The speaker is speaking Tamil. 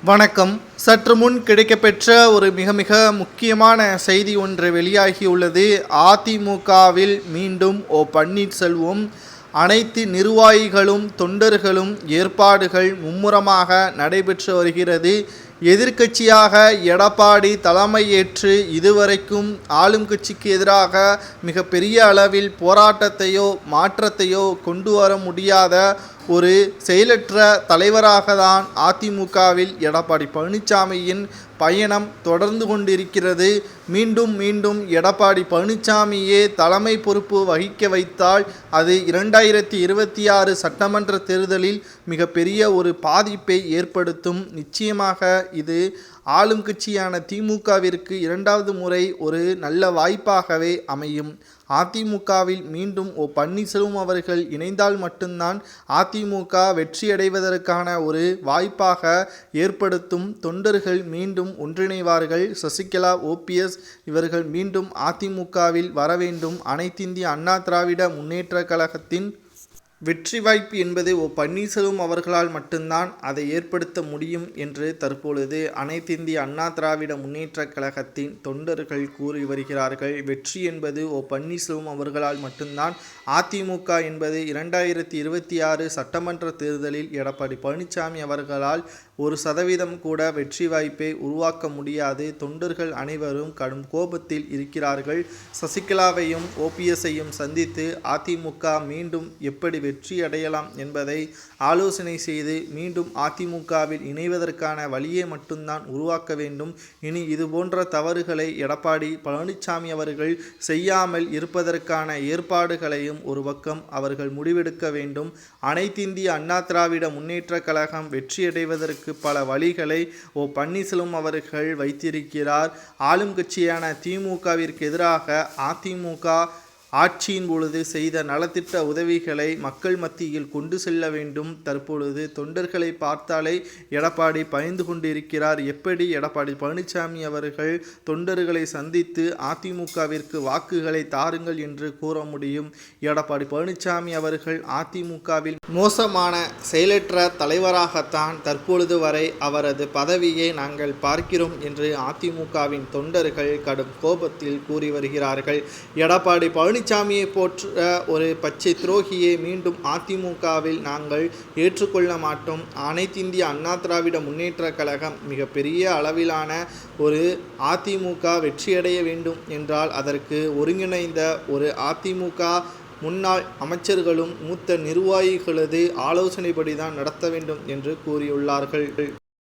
வணக்கம். சற்று முன் கிடைக்கப்பெற்ற ஒரு மிக மிக முக்கியமான செய்தி ஒன்று வெளியாகியுள்ளது. அதிமுகவில் மீண்டும் பன்னீர்செல்வம் அனைத்து நிர்வாகிகளும் தொண்டர்களும் ஏற்பாடுகள் மும்முரமாக நடைபெற்று வருகிறது. எதிர்க்கட்சியாக எடப்பாடி தலைமையேற்று இதுவரைக்கும் ஆளும் கட்சிக்கு எதிராக மிக பெரிய அளவில் போராட்டத்தையோ மாற்றத்தையோ கொண்டு வர முடியாத ஒரு செயலற்ற தலைவராக தான் அதிமுகவில் எடப்பாடி பழனிசாமியின் பயணம் தொடர்ந்து கொண்டிருக்கிறது. மீண்டும் மீண்டும் எடப்பாடி பழனிசாமியே தலைமை பொறுப்பு வகிக்க வைத்தால் அது 2026 சட்டமன்ற தேர்தலில் மிகப்பெரிய ஒரு பாதிப்பை ஏற்படுத்தும். நிச்சயமாக இது ஆளும் கட்சியான திமுகவிற்கு இரண்டாவது முறை ஒரு நல்ல வாய்ப்பாகவே அமையும். அதிமுகவில் மீண்டும் பன்னீர்செல்வம் அவர்கள் இணைந்தால் மட்டும்தான் அதிமுக வெற்றியடைவதற்கான ஒரு வாய்ப்பாக ஏற்படுத்தும். தொண்டர்கள் மீண்டும் ஒன்றிணைவார்கள். சசிகலா, ஓபிஎஸ் இவர்கள் மீண்டும் அதிமுகவில் வர வேண்டும். அனைத்திந்திய அண்ணா திராவிட முன்னேற்ற கழகத்தின் வெற்றி வாய்ப்பு என்பது பன்னீர்செல்வம் அவர்களால் மட்டும்தான் அதை ஏற்படுத்த முடியும் என்று தற்பொழுது அனைத்திந்திய அண்ணா திராவிட முன்னேற்ற கழகத்தின் தொண்டர்கள் கூறி வருகிறார்கள். வெற்றி என்பது பன்னீர்செல்வம் அவர்களால் மட்டும்தான். அதிமுக என்பது 2026 சட்டமன்ற தேர்தலில் எடப்பாடி பழனிசாமி அவர்களால் 1% கூட வெற்றி வாய்ப்பை உருவாக்க முடியாது. தொண்டர்கள் அனைவரும் கடும் கோபத்தில் இருக்கிறார்கள். சசிகலாவையும் ஓபிஎஸ்ஐயும் சந்தித்து அதிமுக மீண்டும் எப்படி வெற்றி அடையலாம் என்பதை ஆலோசனை செய்து மீண்டும் அதிமுகவில் இணைவதற்கான வழியை மட்டும்தான் உருவாக்க வேண்டும். இனி இதுபோன்ற தவறுகளை எடப்பாடி பழனிசாமி அவர்கள் செய்யாமல் இருப்பதற்கான ஏற்பாடுகளையும் ஒரு பக்கம் அவர்கள் முடிவெடுக்க வேண்டும். அனைத்திந்திய அண்ணா திராவிட முன்னேற்ற கழகம் வெற்றியடைவதற்கு பல வழிகளை பன்னீர்செல்வம் அவர்கள் வைத்திருக்கிறார். ஆளும் கட்சியான திமுகவிற்கு எதிராக அதிமுக ஆட்சியின் பொழுது செய்த நலத்திட்ட உதவிகளை மக்கள் மத்தியில் கொண்டு செல்ல வேண்டும். தற்பொழுது தொண்டர்களை பார்த்தாலே எடப்பாடி பயந்து கொண்டிருக்கிறார். எப்படி எடப்பாடி பழனிசாமி அவர்கள் தொண்டர்களை சந்தித்து அதிமுகவிற்கு வாக்குகளை தாருங்கள் என்று கூற முடியும்? எடப்பாடி பழனிசாமி அவர்கள் அதிமுகவில் மோசமான செயலற்ற தலைவராகத்தான் தற்பொழுது வரை அவரது பதவியை நாங்கள் பார்க்கிறோம் என்று அதிமுகவின் தொண்டர்கள் கடும் கோபத்தில் கூறி வருகிறார்கள். எடப்பாடி பழனிசாமியை போன்ற ஒரு பச்சை துரோகியை மீண்டும் அதிமுகவில் நாங்கள் ஏற்றுக்கொள்ள மாட்டோம். அனைத்திந்திய அண்ணா திராவிட முன்னேற்ற கழகம் மிகப்பெரிய அளவிலான ஒரு அதிமுக வெற்றியடைய வேண்டும் என்றால் அதற்கு ஒருங்கிணைந்த ஒரு அதிமுக முன்னாள் அமைச்சர்களும் மூத்த நிர்வாகிகளது ஆலோசனைப்படி தான் நடத்த வேண்டும் என்று கூறியுள்ளார்கள்.